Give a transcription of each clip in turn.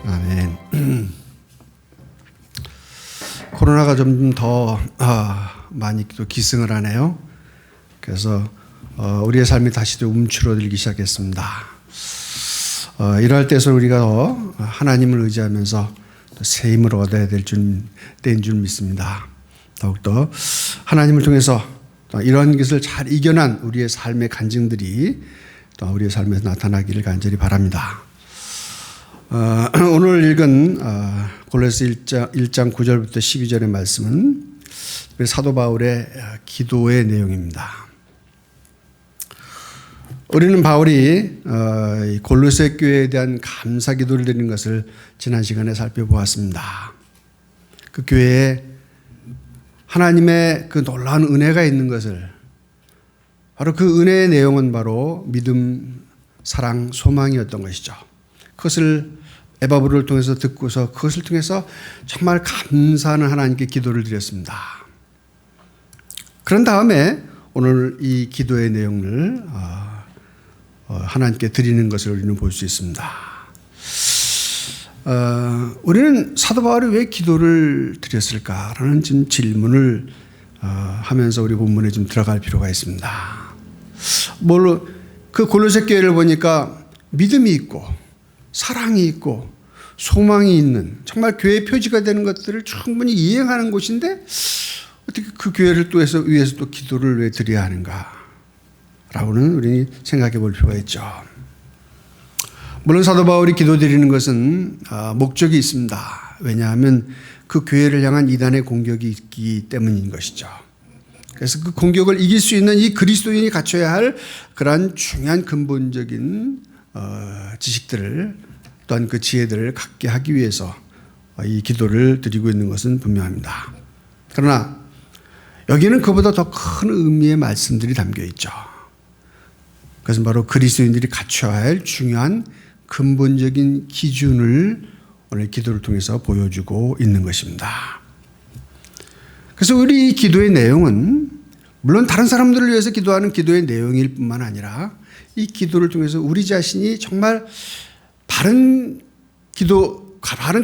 아멘. 코로나가 좀 더 많이 또 기승을 하네요. 그래서 우리의 삶이 다시 또 움츠러들기 시작했습니다. 이럴 때서 우리가 더 하나님을 의지하면서 새 힘을 얻어야 될 때인 줄 믿습니다. 더욱더 하나님을 통해서 이런 것을 잘 이겨난 우리의 삶의 간증들이 또 우리의 삶에서 나타나기를 간절히 바랍니다. 오늘 읽은 골로새 1장 9절부터 12절의 말씀은 사도 바울의 기도의 내용입니다. 우리는 바울이 골로새 교회에 대한 감사 기도를 드리는 것을 지난 시간에 살펴보았습니다. 그 교회에 하나님의 그 놀라운 은혜가 있는 것을, 바로 그 은혜의 내용은 바로 믿음, 사랑, 소망이었던 것이죠. 그것을 에바브를 통해서 듣고서 그것을 통해서 정말 감사하는 하나님께 기도를 드렸습니다. 그런 다음에 오늘 이 기도의 내용을 하나님께 드리는 것을 우리는 볼 수 있습니다. 우리는 사도 바울이 왜 기도를 드렸을까라는 좀 질문을 하면서 우리 본문에 좀 들어갈 필요가 있습니다. 그 골로새 교회를 보니까 믿음이 있고 사랑이 있고 소망이 있는, 정말 교회의 표지가 되는 것들을 충분히 이행하는 곳인데 어떻게 그 교회를 또 위해서 또 기도를 왜 드려야 하는가 라고는 우리 생각해 볼 필요가 있죠. 물론 사도 바울이 기도드리는 것은 목적이 있습니다. 왜냐하면 그 교회를 향한 이단의 공격이 있기 때문인 것이죠. 그래서 그 공격을 이길 수 있는 이 그리스도인이 갖춰야 할 그러한 중요한 근본적인 지식들을, 또한 그 지혜들을 갖게 하기 위해서 이 기도를 드리고 있는 것은 분명합니다. 그러나 여기는 그보다 더 큰 의미의 말씀들이 담겨 있죠. 그것은 바로 그리스도인들이 갖춰야 할 중요한 근본적인 기준을 오늘 기도를 통해서 보여주고 있는 것입니다. 그래서 우리 기도의 내용은 물론 다른 사람들을 위해서 기도하는 기도의 내용일 뿐만 아니라 이 기도를 통해서 우리 자신이 정말 바른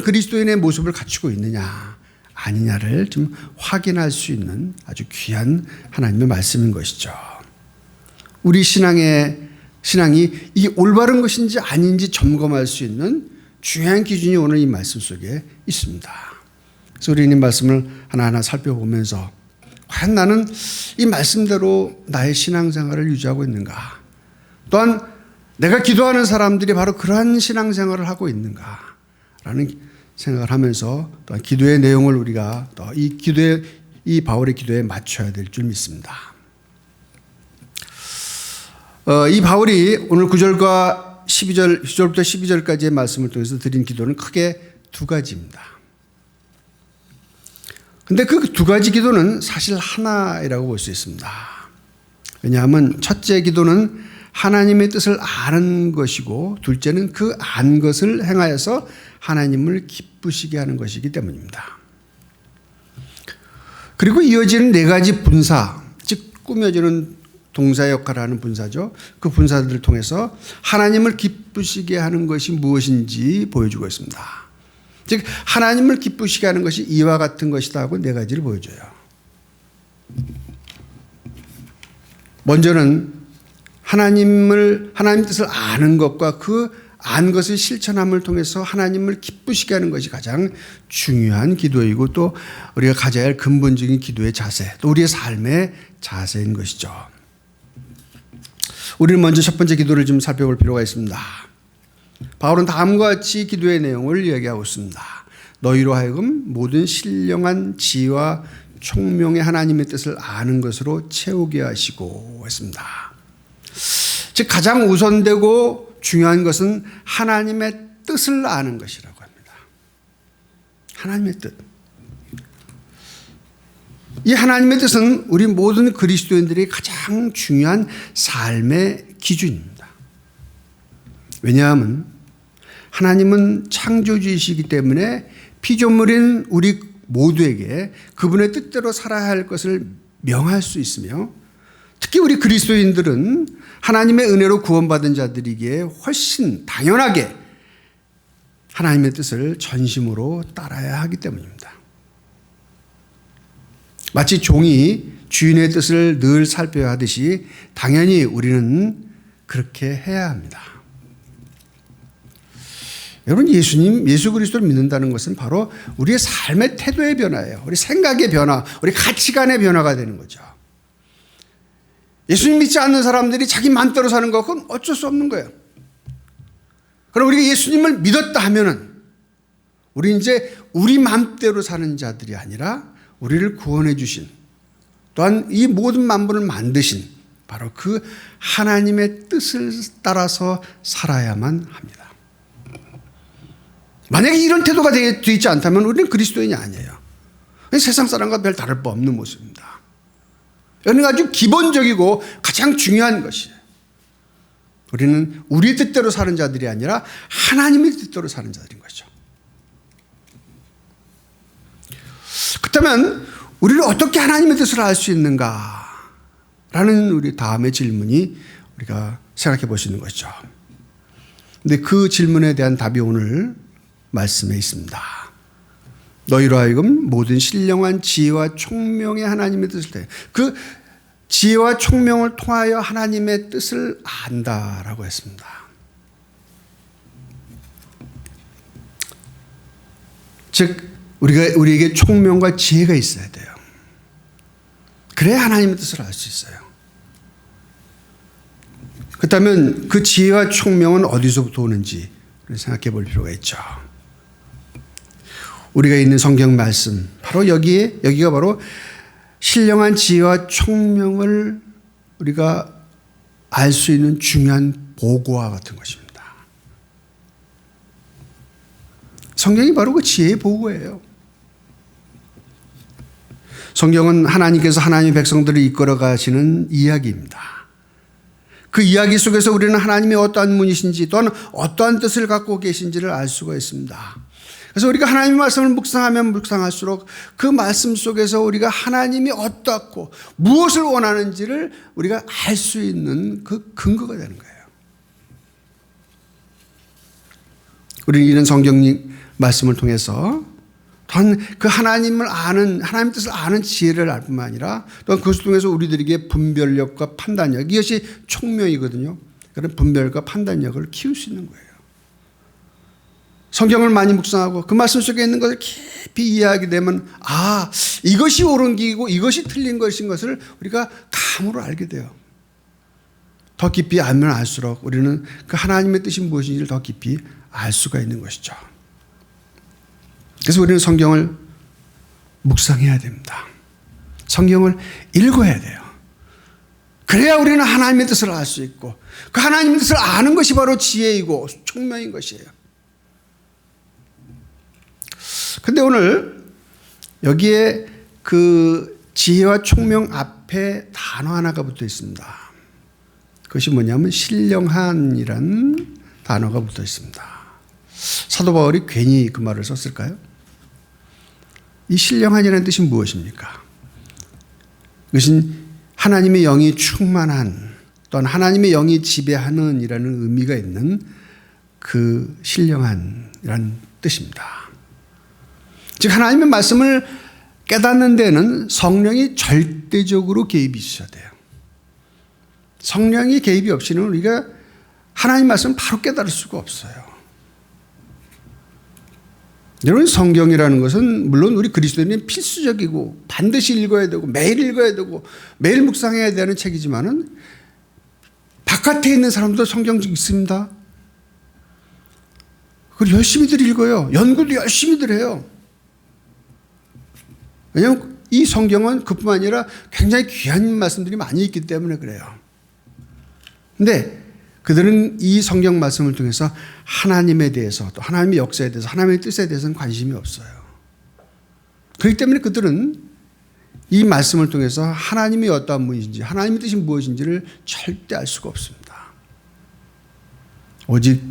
그리스도인의 모습을 갖추고 있느냐 아니냐를 좀 확인할 수 있는 아주 귀한 하나님의 말씀인 것이죠. 우리 신앙이 이 올바른 것인지 아닌지 점검할 수 있는 중요한 기준이 오늘 이 말씀 속에 있습니다. 그래서 우리는 이 말씀을 하나하나 살펴보면서 과연 나는 이 말씀대로 나의 신앙생활을 유지하고 있는가, 또한 내가 기도하는 사람들이 바로 그러한 신앙생활을 하고 있는가라는 생각을 하면서 또한 기도의 내용을 우리가 또 이 바울의 기도에 맞춰야 될 줄 믿습니다. 이 바울이 오늘 9절과 9절부터 12절까지의 말씀을 통해서 드린 기도는 크게 두 가지입니다. 근데 그 두 가지 기도는 사실 하나이라고 볼 수 있습니다. 왜냐하면 첫째 기도는 하나님의 뜻을 아는 것이고, 둘째는 그 안 것을 행하여서 하나님을 기쁘시게 하는 것이기 때문입니다. 그리고 이어지는 네 가지 분사, 즉 꾸며지는 동사 역할을 하는 분사죠. 그 분사들을 통해서 하나님을 기쁘시게 하는 것이 무엇인지 보여주고 있습니다. 즉 하나님을 기쁘시게 하는 것이 이와 같은 것이다 하고 네 가지를 보여줘요. 먼저는 하나님 뜻을 아는 것과 그 안 것을 실천함을 통해서 하나님을 기쁘시게 하는 것이 가장 중요한 기도이고, 또 우리가 가져야 할 근본적인 기도의 자세, 또 우리의 삶의 자세인 것이죠. 우리는 먼저 첫 번째 기도를 좀 살펴볼 필요가 있습니다. 바울은 다음과 같이 기도의 내용을 이야기하고 있습니다. 너희로 하여금 모든 신령한 지혜와 총명의 하나님의 뜻을 아는 것으로 채우게 하시고 했습니다. 즉 가장 우선되고 중요한 것은 하나님의 뜻을 아는 것이라고 합니다. 하나님의 뜻. 이 하나님의 뜻은 우리 모든 그리스도인들이 가장 중요한 삶의 기준입니다. 왜냐하면 하나님은 창조주이시기 때문에 피조물인 우리 모두에게 그분의 뜻대로 살아야 할 것을 명할 수 있으며, 특히 우리 그리스도인들은 하나님의 은혜로 구원받은 자들이기에 훨씬 당연하게 하나님의 뜻을 전심으로 따라야 하기 때문입니다. 마치 종이 주인의 뜻을 늘 살펴야 하듯이 당연히 우리는 그렇게 해야 합니다. 여러분, 예수 그리스도를 믿는다는 것은 바로 우리의 삶의 태도의 변화예요. 우리 생각의 변화, 우리 가치관의 변화가 되는 거죠. 예수님 믿지 않는 사람들이 자기 맘대로 사는 거, 그건 어쩔 수 없는 거예요. 그럼 우리가 예수님을 믿었다 하면은 우리 이제 우리 맘대로 사는 자들이 아니라 우리를 구원해 주신, 또한 이 모든 만물을 만드신 바로 그 하나님의 뜻을 따라서 살아야만 합니다. 만약에 이런 태도가 되어 있지 않다면 우리는 그리스도인이 아니에요. 세상 사람과 별 다를 바 없는 모습입니다. 이건 아주 기본적이고 가장 중요한 것이에요. 우리는 우리 뜻대로 사는 자들이 아니라 하나님의 뜻대로 사는 자들인 거죠. 그렇다면 우리는 어떻게 하나님의 뜻을 알 수 있는가? 라는 우리 다음의 질문이 우리가 생각해 볼 수 있는 것이죠. 근데 그 질문에 대한 답이 오늘 말씀에 있습니다. 너희로 하여금 모든 신령한 지혜와 총명의 하나님의 뜻을 대. 그 지혜와 총명을 통하여 하나님의 뜻을 안다라고 했습니다. 즉 우리에게 총명과 지혜가 있어야 돼요. 그래야 하나님의 뜻을 알 수 있어요. 그렇다면 그 지혜와 총명은 어디서부터 오는지 생각해 볼 필요가 있죠. 우리가 있는 성경 말씀, 바로 여기가 바로 신령한 지혜와 총명을 우리가 알 수 있는 중요한 보고와 같은 것입니다. 성경이 바로 그 지혜의 보고예요. 성경은 하나님께서 하나님의 백성들을 이끌어 가시는 이야기입니다. 그 이야기 속에서 우리는 하나님의 어떠한 분이신지 또한 어떠한 뜻을 갖고 계신지를 알 수가 있습니다. 그래서 우리가 하나님의 말씀을 묵상하면 묵상할수록 그 말씀 속에서 우리가 하나님이 어떻고 무엇을 원하는지를 우리가 알 수 있는 그 근거가 되는 거예요. 우리는 이런 성경 말씀을 통해서 또한 그 하나님을 아는, 하나님의 뜻을 아는 지혜를 알 뿐만 아니라 또한 그것을 통해서 우리들에게 분별력과 판단력, 이것이 총명이거든요. 그런 분별과 판단력을 키울 수 있는 거예요. 성경을 많이 묵상하고 그 말씀 속에 있는 것을 깊이 이해하게 되면 이것이 옳은 길이고 이것이 틀린 것인 것을 우리가 감으로 알게 돼요. 더 깊이 알면 알수록 우리는 그 하나님의 뜻이 무엇인지를 더 깊이 알 수가 있는 것이죠. 그래서 우리는 성경을 묵상해야 됩니다. 성경을 읽어야 돼요. 그래야 우리는 하나님의 뜻을 알 수 있고 그 하나님의 뜻을 아는 것이 바로 지혜이고 총명인 것이에요. 근데 오늘 여기에 그 지혜와 총명 앞에 단어 하나가 붙어 있습니다. 그것이 뭐냐면 신령한이란 단어가 붙어 있습니다. 사도 바울이 괜히 그 말을 썼을까요? 이 신령한이라는 뜻이 무엇입니까? 그것은 하나님의 영이 충만한, 또한 하나님의 영이 지배하는 이라는 의미가 있는 그 신령한이라는 뜻입니다. 즉 하나님의 말씀을 깨닫는 데는 성령이 절대적으로 개입이 있어야 돼요. 성령이 개입이 없이는 우리가 하나님 말씀을 바로 깨달을 수가 없어요. 여러분, 성경이라는 것은 물론 우리 그리스도인은 필수적이고 반드시 읽어야 되고 매일 읽어야 되고 매일 묵상해야 되는 책이지만은 바깥에 있는 사람도 성경 있습니다. 그걸 열심히들 읽어요. 연구도 열심히들 해요. 왜냐하면 이 성경은 그뿐만 아니라 굉장히 귀한 말씀들이 많이 있기 때문에 그래요. 근데 그들은 이 성경 말씀을 통해서 하나님에 대해서 또 하나님의 역사에 대해서 하나님의 뜻에 대해서는 관심이 없어요. 그렇기 때문에 그들은 이 말씀을 통해서 하나님이 어떠한 분이신지 하나님의 뜻이 무엇인지를 절대 알 수가 없습니다. 오직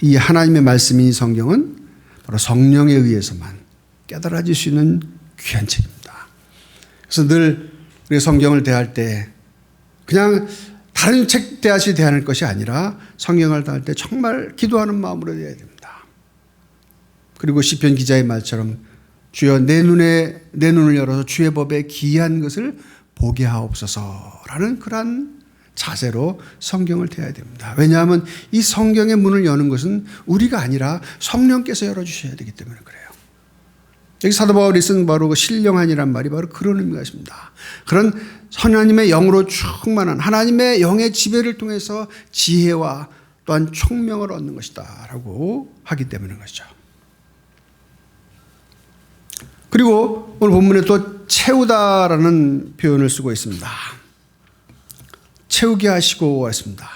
이 하나님의 말씀인 성경은 바로 성령에 의해서만 깨달아질 수 있는 귀한 책입니다. 그래서 늘 우리 성경을 대할 때 그냥 다른 책 대하시 대하는 것이 아니라 성경을 대할 때 정말 기도하는 마음으로 대해야 됩니다. 그리고 시편 기자의 말처럼 주여 내 눈을 열어서 주의 법에 기이한 것을 보게 하옵소서라는 그러한 자세로 성경을 대해야 됩니다. 왜냐하면 이 성경의 문을 여는 것은 우리가 아니라 성령께서 열어주셔야 되기 때문에 그래요. 여기 사도 바울이 쓴 바로 그 신령한이란 말이 바로 그런 의미가 있습니다. 그런 하나님의 영으로 충만한 하나님의 영의 지배를 통해서 지혜와 또한 총명을 얻는 것이다 라고 하기 때문인 것이죠. 그리고 오늘 본문에 또 채우다라는 표현을 쓰고 있습니다. 채우게 하시고 했습니다.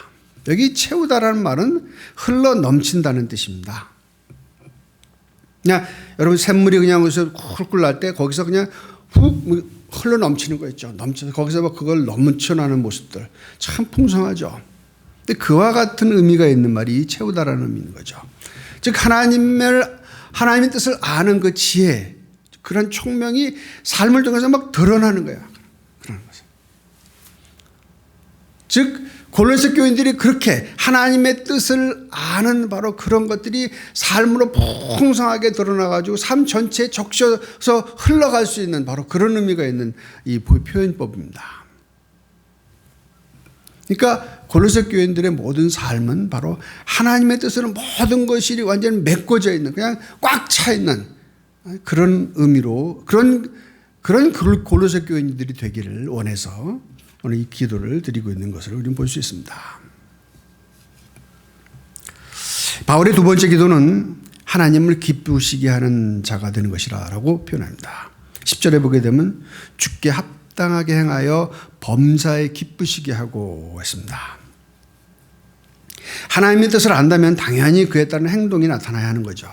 여기 채우다라는 말은 흘러 넘친다는 뜻입니다. 그냥 여러분 샘물이 그냥 쿨쿨 날 때 거기서 그냥 훅 흘러 넘치는 거 있죠. 넘쳐서 거기서 막 그걸 넘쳐나는 모습들 참 풍성하죠. 근데 그와 같은 의미가 있는 말이 채우다라는 의미인 거죠. 즉 하나님의 뜻을 아는 그 지혜, 그런 총명이 삶을 통해서 막 드러나는 거야. 그런 거죠. 즉 골로새 교인들이 그렇게 하나님의 뜻을 아는 바로 그런 것들이 삶으로 풍성하게 드러나가지고 삶 전체에 적셔서 흘러갈 수 있는 바로 그런 의미가 있는 이 표현법입니다. 그러니까 골로새 교인들의 모든 삶은 바로 하나님의 뜻으로 모든 것이 완전히 메꿔져 있는 그냥 꽉 차 있는 그런 의미로 그런 골로새 교인들이 되기를 원해서 오늘 이 기도를 드리고 있는 것을 우리는 볼 수 있습니다. 바울의 두 번째 기도는 하나님을 기쁘시게 하는 자가 되는 것이라고 표현합니다. 10절에 보게 되면 주께 합당하게 행하여 범사에 기쁘시게 하고 했습니다. 하나님의 뜻을 안다면 당연히 그에 따른 행동이 나타나야 하는 거죠.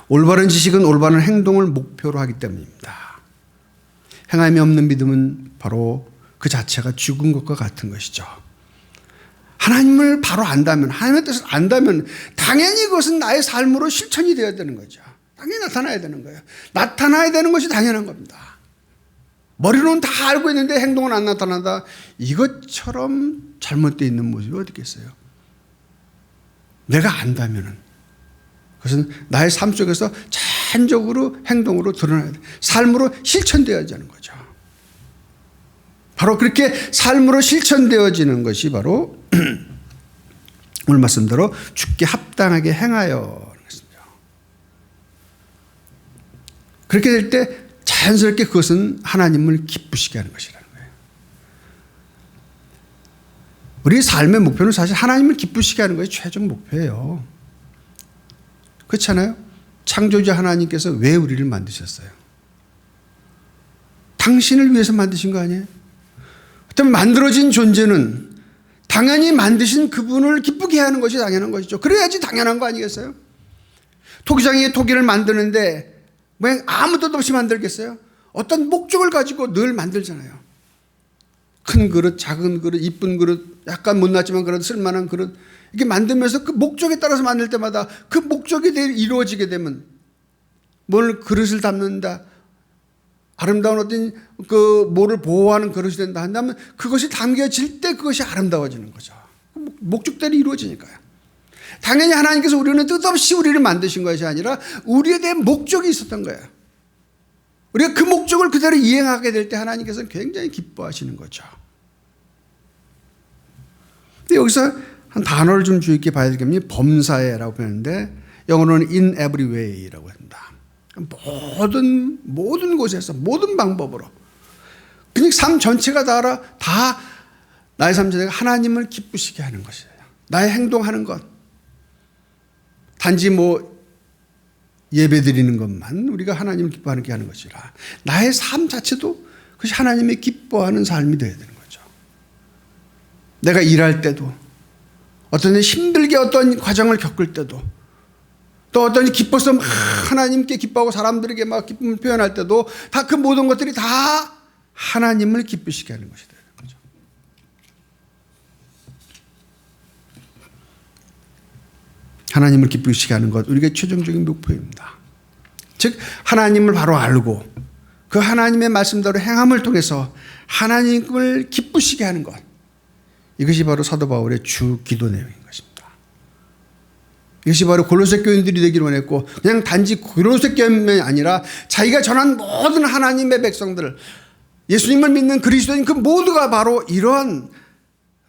올바른 지식은 올바른 행동을 목표로 하기 때문입니다. 행함이 없는 믿음은 바로 그 자체가 죽은 것과 같은 것이죠. 하나님을 바로 안다면, 하나님의 뜻을 안다면 당연히 그것은 나의 삶으로 실천이 되어야 되는 거죠. 당연히 나타나야 되는 거예요. 나타나야 되는 것이 당연한 겁니다. 머리로는 다 알고 있는데 행동은 안 나타난다. 이것처럼 잘못되어 있는 모습이 어디 있겠어요? 내가 안다면은 그것은 나의 삶 속에서 자연적으로 행동으로 드러나야 돼. 삶으로 실천되어야지 하는 거죠. 바로 그렇게 삶으로 실천되어지는 것이 바로 오늘 말씀대로 주께 합당하게 행하여 그랬습니다. 그렇게 될 때 자연스럽게 그것은 하나님을 기쁘시게 하는 것이라는 거예요. 우리 삶의 목표는 사실 하나님을 기쁘시게 하는 것이 최종 목표예요. 그렇잖아요? 창조주 하나님께서 왜 우리를 만드셨어요? 당신을 위해서 만드신 거 아니에요? 어떤 만들어진 존재는 당연히 만드신 그분을 기쁘게 하는 것이 당연한 것이죠. 그래야지 당연한 거 아니겠어요? 토기장이 토기를 만드는데 왜 아무 뜻 없이 만들겠어요? 어떤 목적을 가지고 늘 만들잖아요. 큰 그릇, 작은 그릇, 이쁜 그릇, 약간 못났지만 그래도 쓸만한 그릇 이렇게 만들면서 그 목적에 따라서 만들 때마다 그 목적이 이루어지게 되면 뭘 그릇을 담는다. 아름다운 어떤 그 뭐를 보호하는 그릇이 된다 한다면 그것이 담겨질 때 그것이 아름다워지는 거죠. 목적대로 이루어지니까요. 당연히 하나님께서 우리는 뜻없이 우리를 만드신 것이 아니라 우리에 대한 목적이 있었던 거예요. 우리가 그 목적을 그대로 이행하게 될 때 하나님께서는 굉장히 기뻐하시는 거죠. 근데 여기서 한 단어를 좀 주의 깊게 봐야 되겠니? 범사에라고 표현하는데 영어로는 in every way라고 합니다. 모든 곳에서 모든 방법으로 그냥 삶 전체가 다 나의 삶 전체가 하나님을 기쁘시게 하는 것이에요. 나의 행동하는 것 단지 예배 드리는 것만 우리가 하나님을 기뻐하게 하는 것이라 나의 삶 자체도 그것이 하나님이 기뻐하는 삶이 되어야 되는 거죠. 내가 일할 때도 어떤 힘들게 어떤 과정을 겪을 때도 또 어떤 기뻐서 하나님께 기뻐하고 사람들에게 막 기쁨을 표현할 때도 다 그 모든 것들이 다 하나님을 기쁘시게 하는 것이 되는 거죠. 하나님을 기쁘시게 하는 것 우리가 최종적인 목표입니다. 즉 하나님을 바로 알고 그 하나님의 말씀대로 행함을 통해서 하나님을 기쁘시게 하는 것 이것이 바로 사도 바울의 주 기도 내용인 것입니다. 이것이 바로 골로새 교인들이 되기를 원했고, 그냥 단지 골로새 교인만이 아니라 자기가 전한 모든 하나님의 백성들, 예수님을 믿는 그리스도인 그 모두가 바로 이러한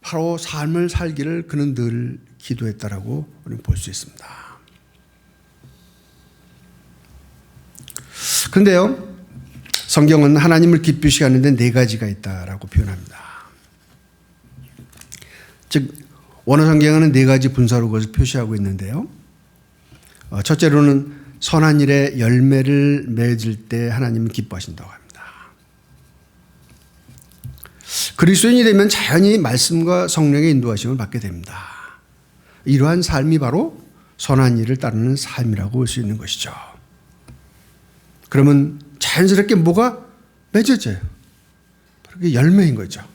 바로 삶을 살기를 그는 늘 기도했다라고 우리는 볼 수 있습니다. 그런데요, 성경은 하나님을 기쁘시게 하는데 네 가지가 있다라고 표현합니다. 즉 원어 성경에는 네 가지 분사로 그것을 표시하고 있는데요. 첫째로는 선한 일에 열매를 맺을 때 하나님은 기뻐하신다고 합니다. 그리스도인이 되면 자연히 말씀과 성령의 인도하심을 받게 됩니다. 이러한 삶이 바로 선한 일을 따르는 삶이라고 볼 수 있는 것이죠. 그러면 자연스럽게 뭐가 맺어져요? 바로 그 열매인 거죠.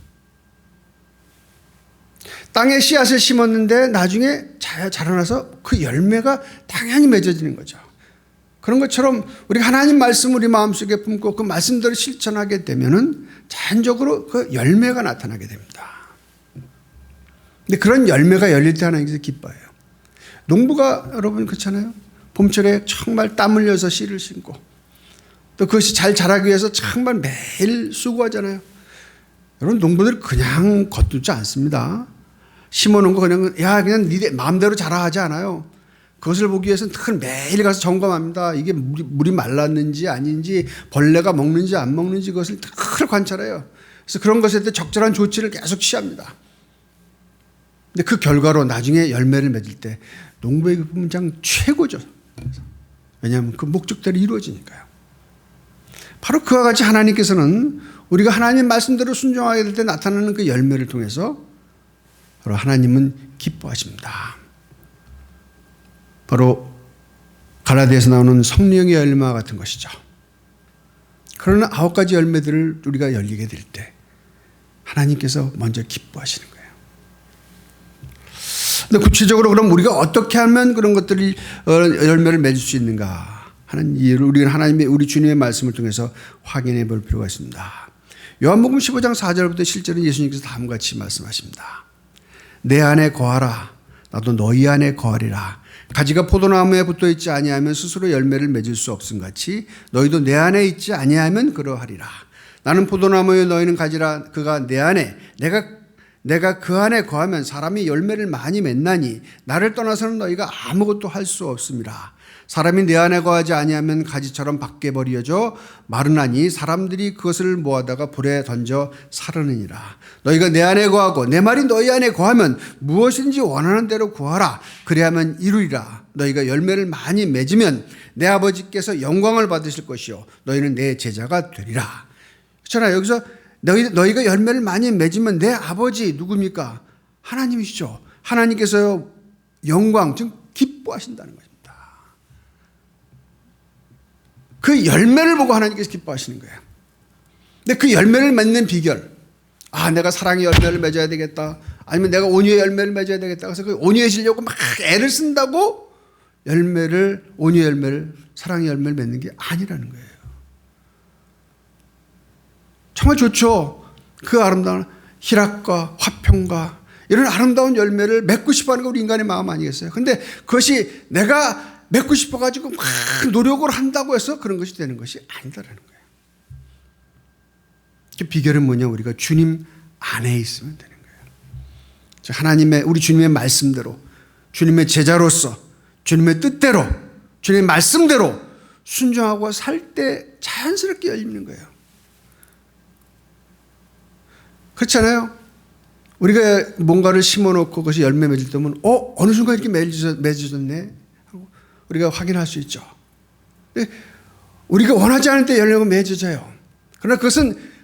땅에 씨앗을 심었는데 나중에 자라나서 그 열매가 당연히 맺어지는 거죠. 그런 것처럼 우리가 하나님 말씀을 우리 마음속에 품고 그 말씀대로 실천하게 되면은 자연적으로 그 열매가 나타나게 됩니다. 근데 그런 열매가 열릴 때 하나님께서 기뻐해요. 농부가 여러분 그렇잖아요. 봄철에 정말 땀 흘려서 씨를 심고 또 그것이 잘 자라기 위해서 정말 매일 수고하잖아요. 여러분 농부들 그냥 걷두지 않습니다. 심어놓은 거 그냥 네 마음대로 자라 하지 않아요. 그것을 보기 위해서는 매일 가서 점검합니다. 이게 물이 말랐는지 아닌지 벌레가 먹는지 안 먹는지 그것을 늘 관찰해요. 그래서 그런 것에 대해 적절한 조치를 계속 취합니다. 근데 그 결과로 나중에 열매를 맺을 때 농부의 문장 최고죠. 왜냐하면 그 목적대로 이루어지니까요. 바로 그와 같이 하나님께서는 우리가 하나님 말씀대로 순종하게 될 때 나타나는 그 열매를 통해서 바로 하나님은 기뻐하십니다. 바로 갈라디아에서 나오는 성령의 열매와 같은 것이죠. 그러나 9가지 열매들을 우리가 열리게 될 때 하나님께서 먼저 기뻐하시는 거예요. 근데 구체적으로 그럼 우리가 어떻게 하면 그런 것들이 열매를 맺을 수 있는가 하는 이해를 우리는 하나님의 우리 주님의 말씀을 통해서 확인해 볼 필요가 있습니다. 요한복음 15장 4절부터 실제로 예수님께서 다음과 같이 말씀하십니다. 내 안에 거하라. 나도 너희 안에 거하리라. 가지가 포도나무에 붙어있지 아니하면 스스로 열매를 맺을 수 없음 같이 너희도 내 안에 있지 아니하면 그러하리라. 나는 포도나무에 너희는 가지라. 그가 내 안에 내가 그 안에 거하면 사람이 열매를 많이 맺나니 나를 떠나서는 너희가 아무것도 할 수 없음이라. 사람이 내 안에 거하지 아니하면 가지처럼 밖에 버려져 마르나니 사람들이 그것을 모아다가 불에 던져 사르느니라. 너희가 내 안에 거하고 내 말이 너희 안에 거하면 무엇인지 원하는 대로 구하라. 그리하면 이루리라. 너희가 열매를 많이 맺으면 내 아버지께서 영광을 받으실 것이요 너희는 내 제자가 되리라. 그렇잖아요. 여기서 너희가 열매를 많이 맺으면 내 아버지 누굽니까? 하나님이시죠. 하나님께서 영광 즉 기뻐하신다는 것입니다. 그 열매를 보고 하나님께서 기뻐하시는 거예요. 근데 그 열매를 맺는 비결, 내가 사랑의 열매를 맺어야 되겠다, 아니면 내가 온유의 열매를 맺어야 되겠다, 그래서 그 온유해지려고 막 애를 쓴다고 온유의 열매를, 사랑의 열매를 맺는 게 아니라는 거예요. 정말 좋죠. 그 아름다운 희락과 화평과 이런 아름다운 열매를 맺고 싶어하는 게 우리 인간의 마음 아니겠어요? 근데 그것이 내가 맺고 싶어가지고 막 노력을 한다고 해서 그런 것이 되는 것이 아니다라는 거예요. 그 비결은 뭐냐? 우리가 주님 안에 있으면 되는 거예요. 우리 주님의 말씀대로, 주님의 제자로서, 주님의 뜻대로, 주님의 말씀대로 순종하고 살 때 자연스럽게 열리는 거예요. 그렇잖아요. 우리가 뭔가를 심어놓고 그것이 열매 맺을 때면 어느 순간 이렇게 맺어졌네 하고 우리가 확인할 수 있죠. 우리가 원하지 않을 때 열매가 맺어져요. 그러나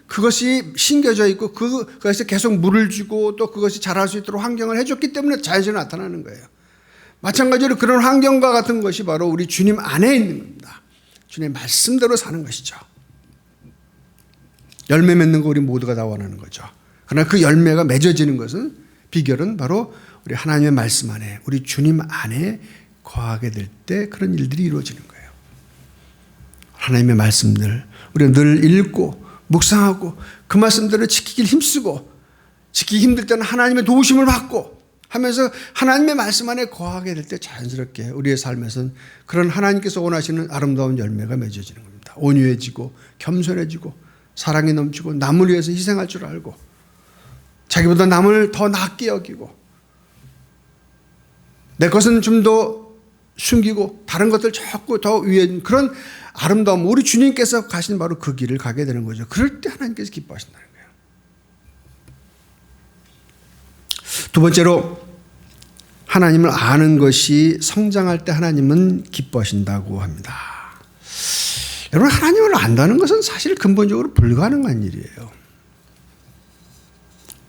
그것이 심겨져 있고 그것에 계속 물을 주고 또 그것이 자랄 수 있도록 환경을 해줬기 때문에 자연스럽게 나타나는 거예요. 마찬가지로 그런 환경과 같은 것이 바로 우리 주님 안에 있는 겁니다. 주님의 말씀대로 사는 것이죠. 열매 맺는 거 우리 모두가 다 원하는 거죠. 그러나 그 열매가 맺어지는 것은 비결은 바로 우리 하나님의 말씀 안에, 우리 주님 안에 거하게 될 때 그런 일들이 이루어지는 거예요. 하나님의 말씀들 우리가 늘 읽고 묵상하고 그 말씀들을 지키길 힘쓰고 지키기 힘들 때는 하나님의 도우심을 받고 하면서 하나님의 말씀 안에 거하게 될 때 자연스럽게 우리의 삶에서는 그런 하나님께서 원하시는 아름다운 열매가 맺어지는 겁니다. 온유해지고 겸손해지고 사랑이 넘치고 남을 위해서 희생할 줄 알고 자기보다 남을 더 낫게 여기고 내 것은 좀 더 숨기고 다른 것들 자꾸 더 위에 그런 아름다움, 우리 주님께서 가신 바로 그 길을 가게 되는 거죠. 그럴 때 하나님께서 기뻐하신다는 거예요. 두 번째로 하나님을 아는 것이 성장할 때 하나님은 기뻐하신다고 합니다. 여러분, 하나님을 안다는 것은 사실 근본적으로 불가능한 일이에요.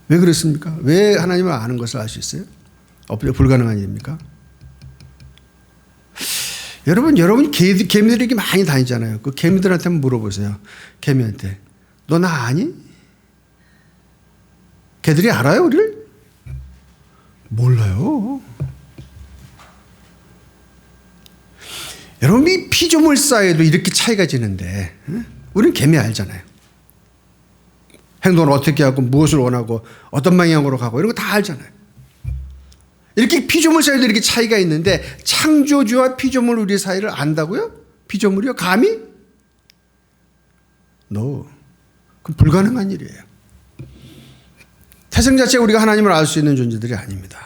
왜 그렇습니까? 왜 하나님을 아는 것을 알 수 있어요? 불가능한 일입니까? 여러분 개미들에게 많이 다니잖아요. 그 개미들한테 한번 물어보세요. 개미한테 너 나 아니? 개들이 알아요 우리를? 몰라요. 여러분, 이 피조물 사이에도 이렇게 차이가 지는데 우리는 개미 알잖아요. 행동을 어떻게 하고 무엇을 원하고 어떤 방향으로 가고 이런 거 다 알잖아요. 이렇게 피조물 사이에도 이렇게 차이가 있는데 창조주와 피조물 우리 사이를 안다고요? 피조물이요? 감히? No. 그건 불가능한 일이에요. 태생 자체가 우리가 하나님을 알 수 있는 존재들이 아닙니다.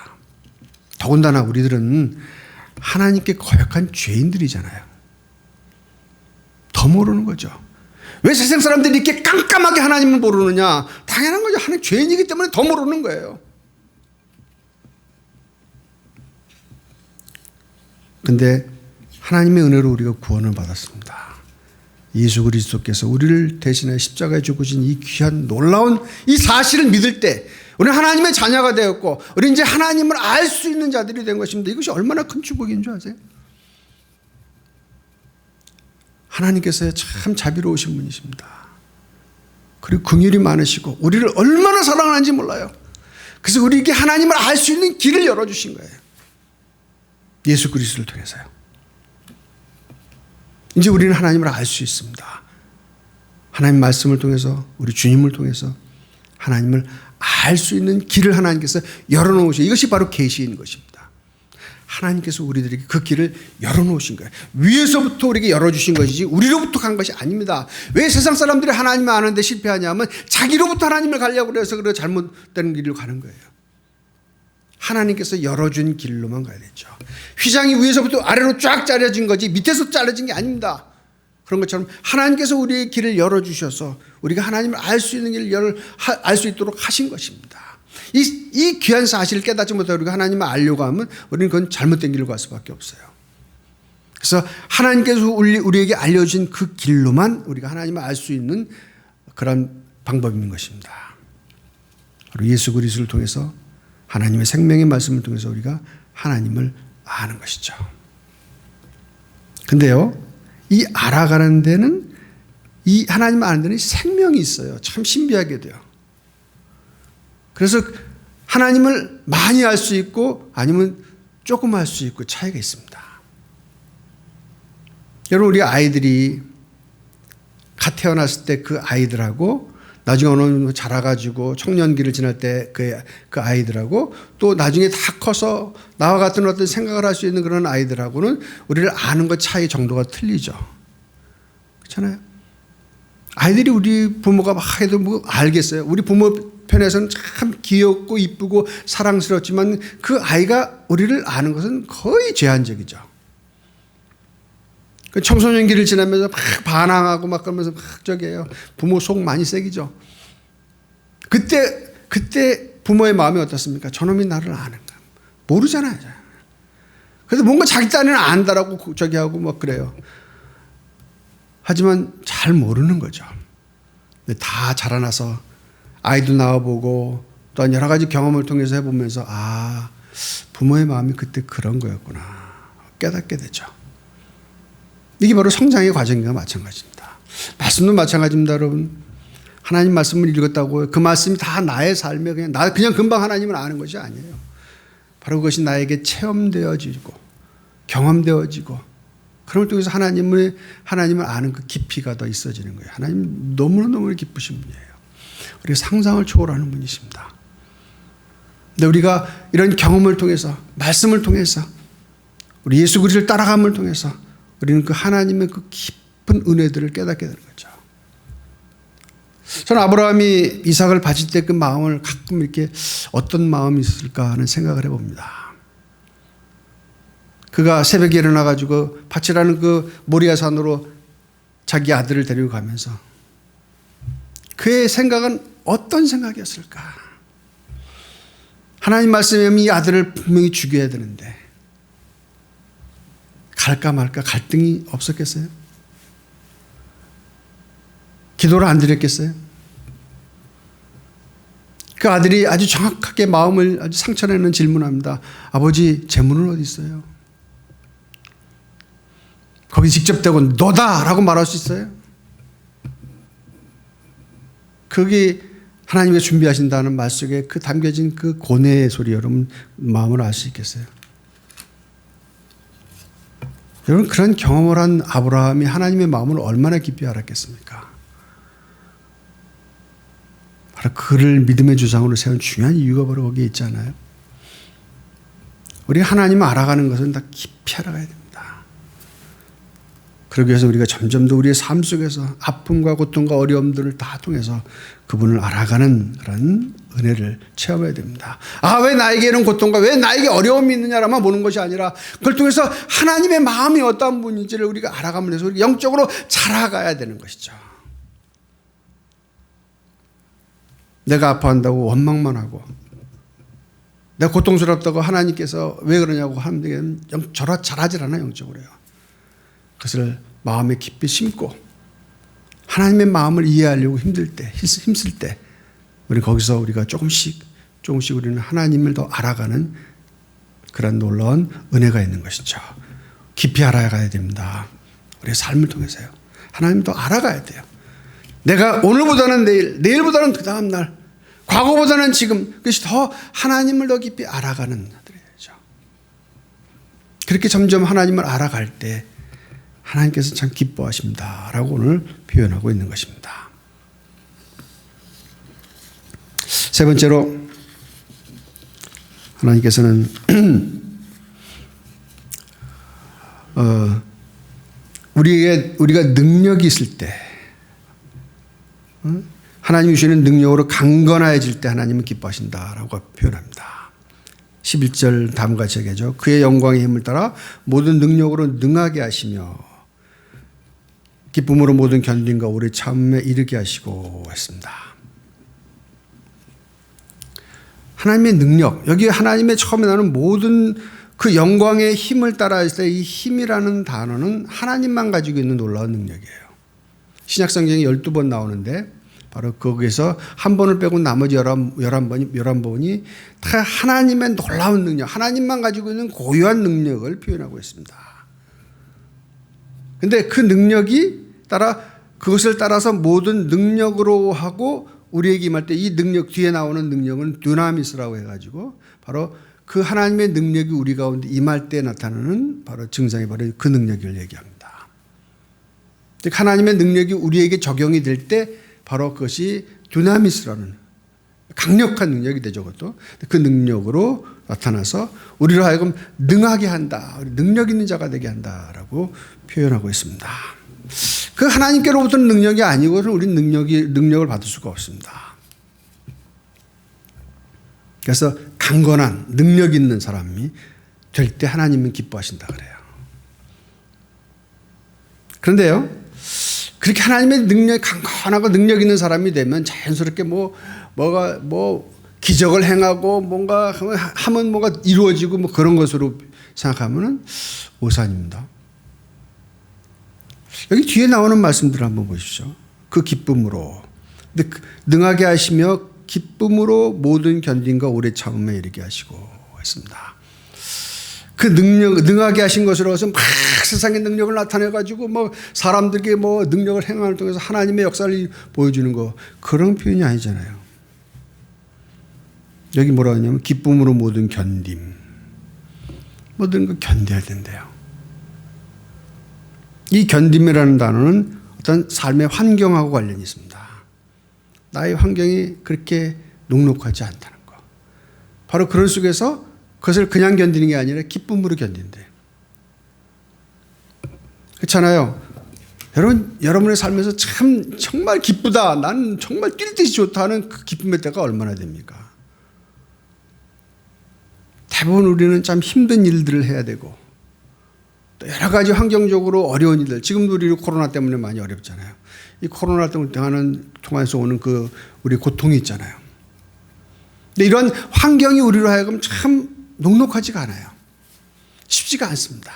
더군다나 우리들은 하나님께 거역한 죄인들이잖아요. 더 모르는 거죠. 왜 세상 사람들이 이렇게 깜깜하게 하나님을 모르느냐? 당연한 거죠. 하나님 죄인이기 때문에 더 모르는 거예요. 근데 하나님의 은혜로 우리가 구원을 받았습니다. 예수 그리스도께서 우리를 대신해 십자가에 죽으신 이 귀한 놀라운 이 사실을 믿을 때 우리는 하나님의 자녀가 되었고 우리는 이제 하나님을 알 수 있는 자들이 된 것입니다. 이것이 얼마나 큰 축복인 줄 아세요? 하나님께서 참 자비로우신 분이십니다. 그리고 긍휼이 많으시고 우리를 얼마나 사랑하는지 몰라요. 그래서 우리에게 하나님을 알 수 있는 길을 열어주신 거예요. 예수 그리스도를 통해서요. 이제 우리는 하나님을 알 수 있습니다. 하나님 말씀을 통해서 우리 주님을 통해서 하나님을 알 수 있는 길을 하나님께서 열어놓으신 이것이 바로 계시인 것입니다. 하나님께서 우리들에게 그 길을 열어놓으신 거예요. 위에서부터 우리에게 열어주신 것이지 우리로부터 간 것이 아닙니다. 왜 세상 사람들이 하나님을 아는데 실패하냐면 자기로부터 하나님을 가려고 해서 그래 잘못된 길로 가는 거예요. 하나님께서 열어준 길로만 가야 되죠. 휘장이 위에서부터 아래로 쫙 잘려진 거지 밑에서 잘려진 게 아닙니다. 그런 것처럼 하나님께서 우리의 길을 열어주셔서 우리가 하나님을 알 수 있는 길을 알 수 있도록 하신 것입니다. 이 귀한 사실을 깨닫지 못하고 우리가 하나님을 알려고 하면 우리는 그건 잘못된 길로 갈 수밖에 없어요. 그래서 하나님께서 우리에게 알려주신 그 길로만 우리가 하나님을 알 수 있는 그런 방법인 것입니다. 바로 예수 그리스도를 통해서 하나님의 생명의 말씀을 통해서 우리가 하나님을 아는 것이죠. 근데요, 이 알아가는 데는 이 하나님을 아는 데는 생명이 있어요. 참 신비하게도요. 그래서 하나님을 많이 알 수 있고 아니면 조금 알 수 있고 차이가 있습니다. 여러분, 우리 아이들이 갓 태어났을 때 그 아이들하고 나중에 어느 정도 자라가지고 청년기를 지날 때 그 아이들하고 또 나중에 다 커서 나와 같은 어떤 생각을 할 수 있는 그런 아이들하고는 우리를 아는 것 차이 정도가 틀리죠. 그렇잖아요. 아이들이 우리 부모가 막 해도 뭐 알겠어요. 우리 부모 편에서는 참 귀엽고 이쁘고 사랑스럽지만 그 아이가 우리를 아는 것은 거의 제한적이죠. 그 청소년기를 지나면서 막 반항하고 막 그러면서 막 저기예요. 부모 속 많이 새기죠. 그때 부모의 마음이 어떻습니까? 저놈이 나를 아는가? 모르잖아요. 그래서 뭔가 자기 딴에는 안다라고 저기 하고 막 그래요. 하지만 잘 모르는 거죠. 다 자라나서 아이도 나와보고 또한 여러 가지 경험을 통해서 해보면서 아, 부모의 마음이 그때 그런 거였구나 깨닫게 되죠. 이게 바로 성장의 과정과 마찬가지입니다. 말씀도 마찬가지입니다, 여러분. 하나님 말씀을 읽었다고 그 말씀이 다 나의 삶에 그냥 금방 하나님을 아는 것이 아니에요. 바로 그것이 나에게 체험되어지고 경험되어지고 그걸 통해서 하나님을 아는 그 깊이가 더 있어지는 거예요. 하나님 너무너무 기쁘신 분이에요. 우리가 상상을 초월하는 분이십니다. 근데 우리가 이런 경험을 통해서, 말씀을 통해서, 우리 예수 그리스도를 따라감을 통해서 우리는 그 하나님의 그 깊은 은혜들을 깨닫게 되는 거죠. 저는 아브라함이 이삭을 바칠 때 그 마음을 가끔 이렇게 어떤 마음이 있었을까 하는 생각을 해봅니다. 그가 새벽에 일어나가지고 바치라는 그 모리아 산으로 자기 아들을 데리고 가면서 그의 생각은 어떤 생각이었을까? 하나님 말씀에 이 아들을 분명히 죽여야 되는데 갈까 말까 갈등이 없었겠어요? 기도를 안 드렸겠어요? 그 아들이 아주 정확하게 마음을 아주 상처내는 질문합니다. 아버지, 재물은 어디 있어요? 거기 직접 대고 너다라고 말할 수 있어요? 거기 하나님이 준비하신다는 말 속에 그 담겨진 그 고뇌의 소리 여러분 마음을 알 수 있겠어요? 여러분 그런 경험을 한 아브라함이 하나님의 마음을 얼마나 깊이 알았겠습니까? 바로 그를 믿음의 주장으로 세운 중요한 이유가 바로 거기에 있지 않아요? 우리 하나님을 알아가는 것은 다 깊이 알아가야 됩니다. 그러기 위해서 우리가 점점 더 우리의 삶 속에서 아픔과 고통과 어려움들을 다 통해서 그분을 알아가는 그런 은혜를 체험해야 됩니다. 아, 왜 나에게 이런 고통과 왜 나에게 어려움이 있느냐라만 보는 것이 아니라 그걸 통해서 하나님의 마음이 어떤 분인지를 우리가 알아가면서 우리가 영적으로 자라가야 되는 것이죠. 내가 아파한다고 원망만 하고 내가 고통스럽다고 하나님께서 왜 그러냐고 하면 잘하질 않아요. 영적으로요. 그것을 마음에 깊이 심고 하나님의 마음을 이해하려고 힘들 때, 힘쓸 때 우리 거기서 우리가 조금씩 우리는 하나님을 더 알아가는 그런 놀라운 은혜가 있는 것이죠. 깊이 알아가야 됩니다. 우리의 삶을 통해서요. 하나님을 더 알아가야 돼요. 내가 오늘보다는 내일, 내일보다는 그 다음 날, 과거보다는 지금, 그것이 더 하나님을 더 깊이 알아가는 자들이죠. 그렇게 점점 하나님을 알아갈 때 하나님께서 참 기뻐하십니다 라고 오늘 표현하고 있는 것입니다. 세 번째로 하나님께서는 우리가 능력이 있을 때 하나님이 주시는 능력으로 강건해질 때 하나님은 기뻐하신다라고 표현합니다. 11절 다음과 같이 얘기하죠. 그의 영광의 힘을 따라 모든 능력으로 능하게 하시며 기쁨으로 모든 견딘과 오래 참음에 이르게 하시고 했습니다. 하나님의 능력, 여기 하나님의 처음에 나오는 모든 그 영광의 힘을 따라 했을 때 이 힘이라는 단어는 하나님만 가지고 있는 놀라운 능력이에요. 신약성경에 12번 나오는데 바로 거기에서 한 번을 빼고 나머지 11번이 다 하나님의 놀라운 능력, 하나님만 가지고 있는 고유한 능력을 표현하고 있습니다. 그런데 그 능력이 그것을 따라서 모든 능력으로 하고 우리에게 임할 때 이 능력 뒤에 나오는 능력은 두나미스라고 해가지고 바로 그 하나님의 능력이 우리 가운데 임할 때 나타나는 바로 증상이 바로 그 능력을 얘기합니다. 즉 하나님의 능력이 우리에게 적용이 될 때 바로 그것이 두나미스라는 강력한 능력이 되죠. 그것도 그 능력으로 나타나서 우리로 하여금 능하게 한다, 능력 있는 자가 되게 한다라고 표현하고 있습니다. 그 하나님께로부터는 능력이 아니고는 우리는 능력을 받을 수가 없습니다. 그래서 강건한 능력 있는 사람이 될 때 하나님은 기뻐하신다 그래요. 그런데요, 그렇게 하나님의 능력이 강건하고 능력 있는 사람이 되면 자연스럽게 기적을 행하고 뭔가 하면 뭐가 이루어지고 뭐 그런 것으로 생각하면은 오산입니다. 여기 뒤에 나오는 말씀들을 한번 보십시오. 그 기쁨으로. 근데 능하게 하시며 기쁨으로 모든 견딘과 오래 참음에 이르게 하시고 했습니다. 그 능하게 하신 것으로서 막 세상의 능력을 나타내가지고 사람들에게 능력을 행함을 통해서 하나님의 역사를 보여주는 거, 그런 표현이 아니잖아요. 여기 뭐라 하냐면 기쁨으로 모든 견딤. 모든 걸 견뎌야 된대요. 이 견딤이라는 단어는 어떤 삶의 환경하고 관련이 있습니다. 나의 환경이 그렇게 녹록하지 않다는 거. 바로 그런 속에서 그것을 그냥 견디는 게 아니라 기쁨으로 견딘대요. 그렇잖아요. 여러분의 삶에서 참 정말 기쁘다. 나는 정말 뛸 듯이 좋다는 그 기쁨의 때가 얼마나 됩니까? 대부분 우리는 참 힘든 일들을 해야 되고 또 여러 가지 환경적으로 어려운 일들. 지금도 우리 코로나 때문에 많이 어렵잖아요. 이 코로나 때문에 통해서 오는 그 우리 고통이 있잖아요. 근데 이런 환경이 우리로 하여금 참 녹록하지가 않아요. 쉽지가 않습니다.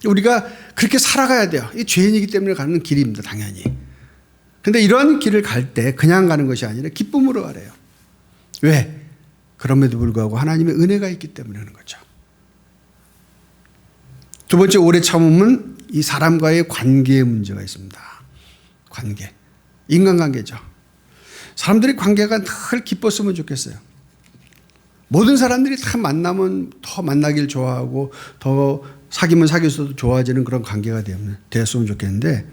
우리가 그렇게 살아가야 돼요. 이 죄인이기 때문에 가는 길입니다. 당연히. 그런데 이런 길을 갈 때 그냥 가는 것이 아니라 기쁨으로 가래요. 왜? 그럼에도 불구하고 하나님의 은혜가 있기 때문에 하는 거죠. 두 번째 오래 참음은 이 사람과의 관계의 문제가 있습니다. 관계. 인간관계죠. 사람들이 관계가 늘 기뻤으면 좋겠어요. 모든 사람들이 다 만나면 더 만나길 좋아하고 더 사귀면 사귈수록 좋아지는 그런 관계가 되었으면 좋겠는데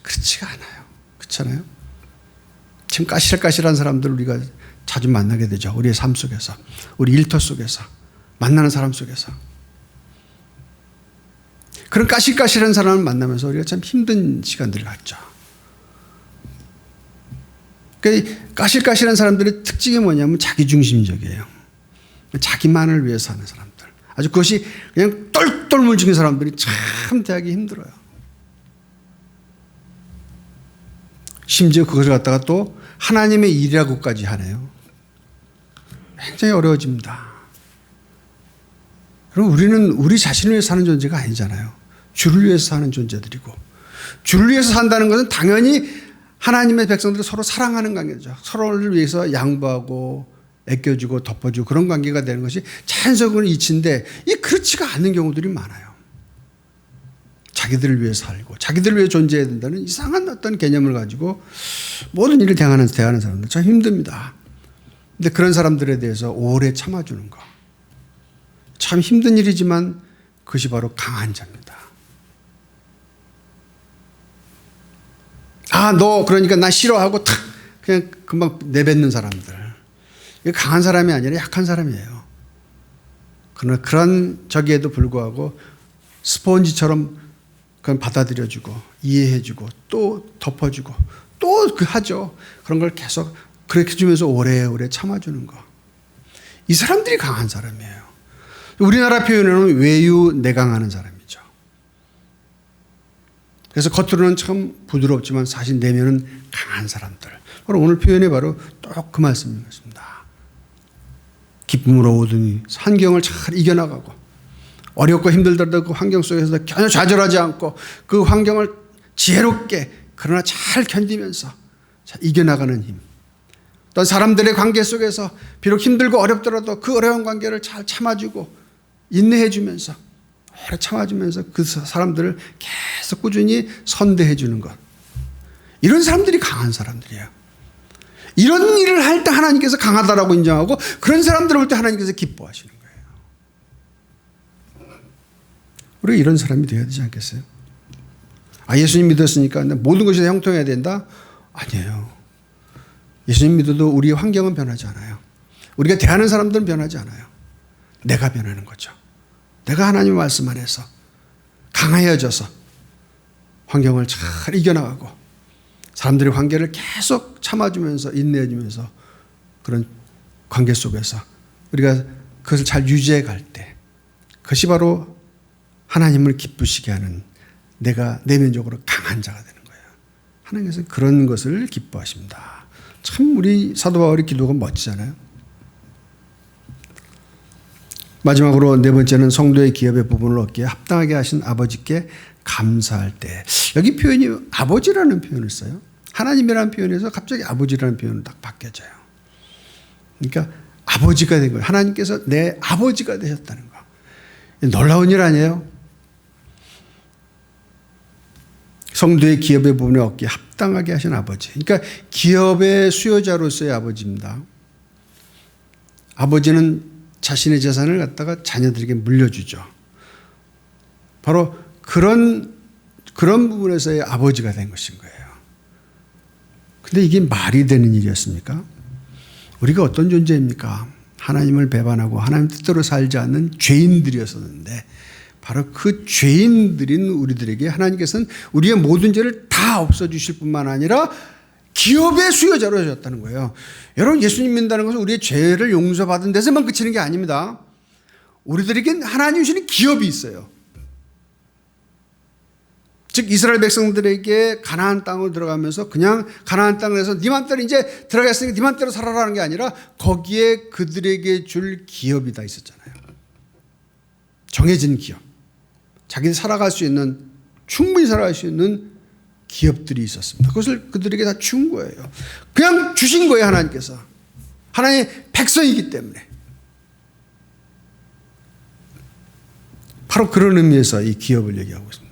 그렇지가 않아요. 그렇잖아요. 지금 까실까실한 사람들 우리가 자주 만나게 되죠. 우리의 삶 속에서. 우리 일터 속에서. 만나는 사람 속에서. 그런 까실까실한 사람을 만나면서 우리가 참 힘든 시간들을 갖죠. 그러니까 까실까실한 사람들의 특징이 뭐냐면 자기중심적이에요. 자기만을 위해서 하는 사람들. 아주 그것이 그냥 똘똘 뭉친 사람들이 참 대하기 힘들어요. 심지어 그것을 갖다가 또 하나님의 일이라고까지 하네요. 굉장히 어려워집니다. 그럼 우리는 우리 자신을 위해서 사는 존재가 아니잖아요. 주를 위해서 사는 존재들이고 주를 위해서 산다는 것은 당연히 하나님의 백성들을 서로 사랑하는 관계죠. 서로를 위해서 양보하고 애껴주고 덮어주고 그런 관계가 되는 것이 자연적으로 이치인데 이 그렇지가 않은 경우들이 많아요. 자기들을 위해 살고 자기들을 위해 존재해야 된다는 이상한 어떤 개념을 가지고 모든 일을 대하는 사람들 참 힘듭니다. 근데 그런 사람들에 대해서 오래 참아주는 거. 참 힘든 일이지만 그것이 바로 강한 자입니다. 아, 너 그러니까 나 싫어하고 탁 그냥 금방 내뱉는 사람들. 강한 사람이 아니라 약한 사람이에요. 그러나 그런 저기에도 불구하고 스폰지처럼 그건 받아들여주고 이해해주고 또 덮어주고 또 그 하죠. 그런 걸 계속 그렇게 해주면서 오래오래 참아주는 거. 이 사람들이 강한 사람이에요. 우리나라 표현으로는 외유내강하는 사람이죠. 그래서 겉으로는 참 부드럽지만 사실 내면은 강한 사람들. 바로 오늘 표현이 바로 또 그 말씀이었습니다. 기쁨으로 오더니 환경을 잘 이겨나가고 어렵고 힘들더라도 그 환경 속에서 전혀 좌절하지 않고 그 환경을 지혜롭게 그러나 잘 견디면서 잘 이겨나가는 힘. 또 사람들의 관계 속에서 비록 힘들고 어렵더라도 그 어려운 관계를 잘 참아주고 인내해주면서 오래 참아주면서 그 사람들을 계속 꾸준히 선대해주는 것. 이런 사람들이 강한 사람들이에요. 이런 일을 할 때 하나님께서 강하다라고 인정하고 그런 사람들을 볼 때 하나님께서 기뻐하시는 거예요. 우리가 이런 사람이 되어야 되지 않겠어요? 아, 예수님 믿었으니까 모든 것이 다 형통해야 된다? 아니에요. 예수님 믿어도 우리의 환경은 변하지 않아요. 우리가 대하는 사람들은 변하지 않아요. 내가 변하는 거죠. 내가 하나님의 말씀 안에서 강해져서 환경을 잘 이겨나가고 사람들의 관계를 계속 참아주면서 인내해주면서 그런 관계 속에서 우리가 그것을 잘 유지해 갈 때 그것이 바로 하나님을 기쁘시게 하는 내가 내면적으로 강한 자가 되는 거예요. 하나님께서는 그런 것을 기뻐하십니다. 참 우리 사도 바울의 기도가 멋지잖아요. 마지막으로 네 번째는 성도의 기업의 부분을 얻기에 합당하게 하신 아버지께 감사할 때. 여기 표현이 아버지라는 표현을 써요. 하나님이라는 표현에서 갑자기 아버지라는 표현으로 딱 바뀌어져요. 그러니까 아버지가 된 거예요. 하나님께서 내 아버지가 되셨다는 거. 놀라운 일 아니에요? 성도의 기업의 부분을 얻기에 합당하게 하신 아버지. 그러니까 기업의 수요자로서의 아버지입니다. 아버지는 자신의 재산을 갖다가 자녀들에게 물려주죠. 바로 그런 부분에서의 아버지가 된 것인 거예요. 근데 이게 말이 되는 일이었습니까? 우리가 어떤 존재입니까? 하나님을 배반하고 하나님 뜻대로 살지 않는 죄인들이었었는데 바로 그 죄인들인 우리들에게 하나님께서는 우리의 모든 죄를 다 없어주실 뿐만 아니라 기업의 수요자로 하셨다는 거예요. 여러분, 예수님 믿는다는 것은 우리의 죄를 용서받은 데서만 그치는 게 아닙니다. 우리들에겐 하나님 주시는 기업이 있어요. 즉 이스라엘 백성들에게 가나안 땅으로 들어가면서 그냥 가나안 땅에서 네 맘대로 이제 들어갔으니까 네 맘대로 살아라는 게 아니라 거기에 그들에게 줄 기업이 다 있었잖아요. 정해진 기업. 자기들이 살아갈 수 있는, 충분히 살아갈 수 있는 기업들이 있었습니다. 그것을 그들에게 다 준 거예요. 그냥 주신 거예요, 하나님께서. 하나님의 백성이기 때문에. 바로 그런 의미에서 이 기업을 얘기하고 있습니다.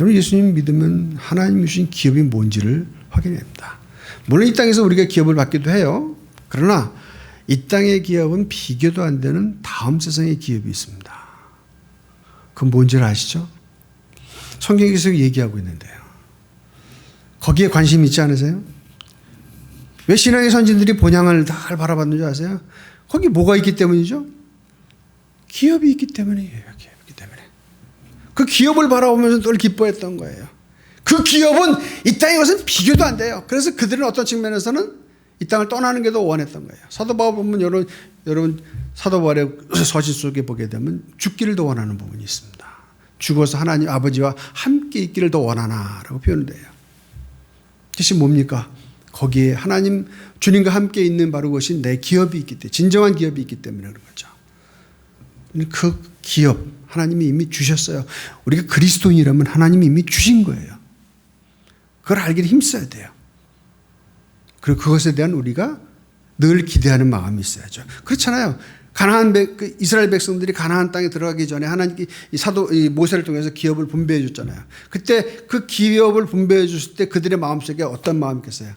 여러분, 예수님 믿으면 하나님 주신 기업이 뭔지를 확인해야 합니다. 물론 이 땅에서 우리가 기업을 받기도 해요. 그러나 이 땅의 기업은 비교도 안 되는 다음 세상의 기업이 있습니다. 그건 뭔지를 아시죠? 성경이 계속 얘기하고 있는데요. 거기에 관심 있지 않으세요? 왜 신앙의 선진들이 본향을 다 바라봤는 줄 아세요? 거기 뭐가 있기 때문이죠? 기업이 있기 때문이에요. 기업이 있기 때문에. 그 기업을 바라보면서 늘 기뻐했던 거예요. 그 기업은 이 땅의 것은 비교도 안 돼요. 그래서 그들은 어떤 측면에서는 이 땅을 떠나는 게 더 원했던 거예요. 사도 바울 보면 여러분 사도 바울의 서신 속에 보게 되면 죽기를 더 원하는 부분이 있습니다. 죽어서 하나님 아버지와 함께 있기를 더 원하나라고 표현돼요. 뜻이 뭡니까? 거기에 하나님 주님과 함께 있는 바로 그것이 내 기업이 있기 때문에, 진정한 기업이 있기 때문에 그런 거죠. 그 기업 하나님이 이미 주셨어요. 우리가 그리스도인이라면 하나님이 이미 주신 거예요. 그걸 알기를 힘써야 돼요. 그리고 그것에 대한 우리가 늘 기대하는 마음이 있어야죠. 그렇잖아요. 이스라엘 백성들이 가나안 땅에 들어가기 전에 하나님께 이 모세를 통해서 기업을 분배해 줬잖아요. 그때 그 기업을 분배해 줬을 때 그들의 마음속에 어떤 마음이 있겠어요?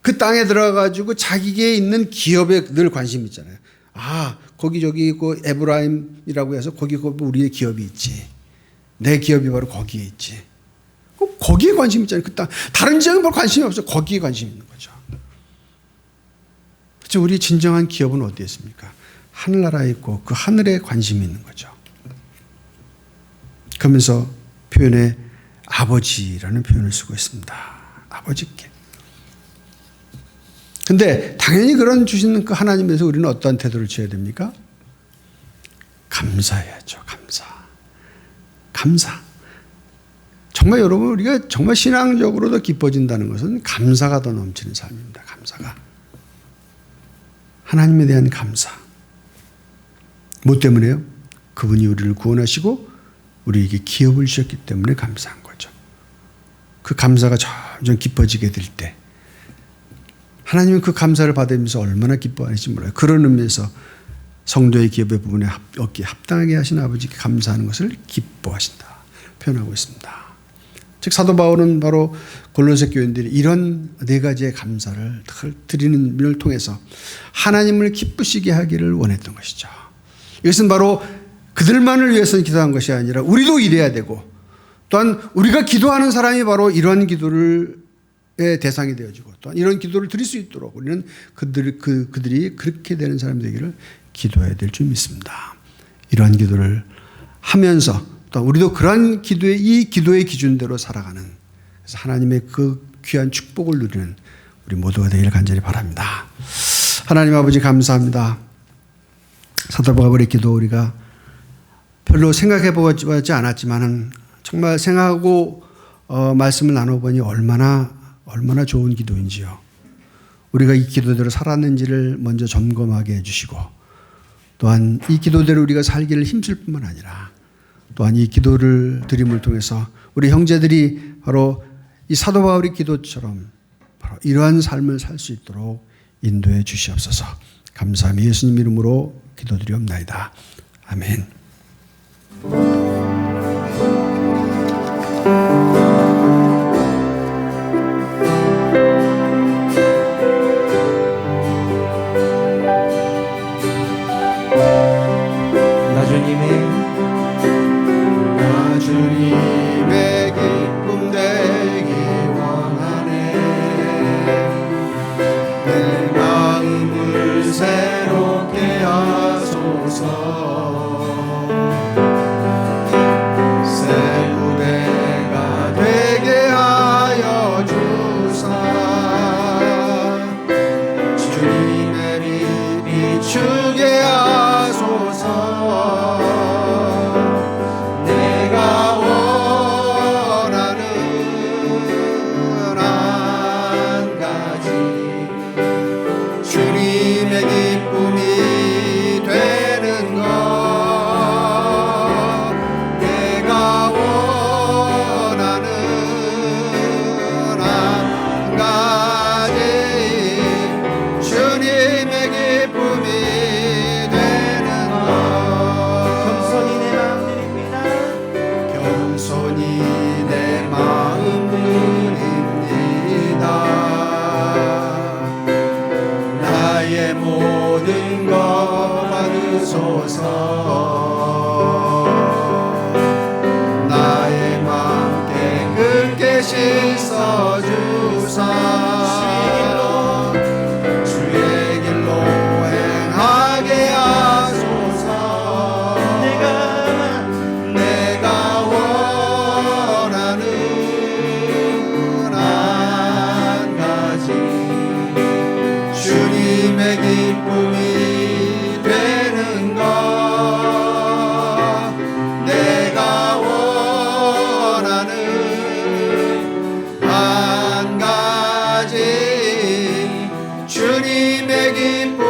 그 땅에 들어가가지고 자기에게 있는 기업에 늘 관심이 있잖아요. 아, 거기 저기 그 에브라임이라고 해서 거기 우리의 기업이 있지. 내 기업이 바로 거기에 있지. 거기에 관심이 있잖아요. 그 땅. 다른 지역은 별 관심이 없어. 거기에 관심이 있는 거죠. 그렇죠. 우리의 진정한 기업은 어디에 있습니까? 하늘나라에 있고 그 하늘에 관심이 있는 거죠. 그러면서 표현에 아버지라는 표현을 쓰고 있습니다. 아버지께. 근데 당연히 그런 주시는 그 하나님에서 우리는 어떤 태도를 취해야 됩니까? 감사해야죠. 감사. 정말 여러분, 우리가 정말 신앙적으로 더 기뻐진다는 것은 감사가 더 넘치는 삶입니다. 감사가. 하나님에 대한 감사. 뭐 때문에요? 그분이 우리를 구원하시고 우리에게 기업을 주셨기 때문에 감사한 거죠. 그 감사가 점점 깊어지게 될 때 하나님은 그 감사를 받으면서 얼마나 기뻐하실지 몰라요. 그런 의미에서 성도의 기업의 부분에 얻기에 합당하게 하신 아버지께 감사하는 것을 기뻐하신다 표현하고 있습니다. 즉 사도 바울은 바로 골로새 교인들이 이런 네 가지의 감사를 드리는 면을 통해서 하나님을 기쁘시게 하기를 원했던 것이죠. 이것은 바로 그들만을 위해서 기도한 것이 아니라 우리도 이래야 되고 또한 우리가 기도하는 사람이 바로 이러한 기도를 의 대상이 되어지고 또한 이런 기도를 드릴 수 있도록 우리는 그들이 그렇게 되는 사람이 되기를 기도해야 될 줄 믿습니다. 이러한 기도를 하면서 또 우리도 그러한 이 기도의 기준대로 살아가는, 그래서 하나님의 그 귀한 축복을 누리는 우리 모두가 되기를 간절히 바랍니다. 하나님 아버지 감사합니다. 사도 바울의 기도 우리가 별로 생각해 보지 않았지만은 정말 생각하고 말씀을 나눠보니 얼마나 좋은 기도인지요. 우리가 이 기도대로 살았는지를 먼저 점검하게 해주시고 또한 이 기도대로 우리가 살기를 힘쓸 뿐만 아니라 또한 이 기도를 드림을 통해서 우리 형제들이 바로 이 사도 바울의 기도처럼 바로 이러한 삶을 살 수 있도록 인도해 주시옵소서. 감사하며 예수님 이름으로 기도드리옵나이다. 아멘. 주님의 기쁨 되기 원하네. 내 마음 겸손히 내 마음 드립니다. 나의 모든 것 받으소서. 나의 마음 깨끗게 씻어주사 주의 길로 행하게 하소서. 내가 원하는 한 가지 주님의 기쁨이 되는 것. 내가 원하는 한 가지 주님의 기쁨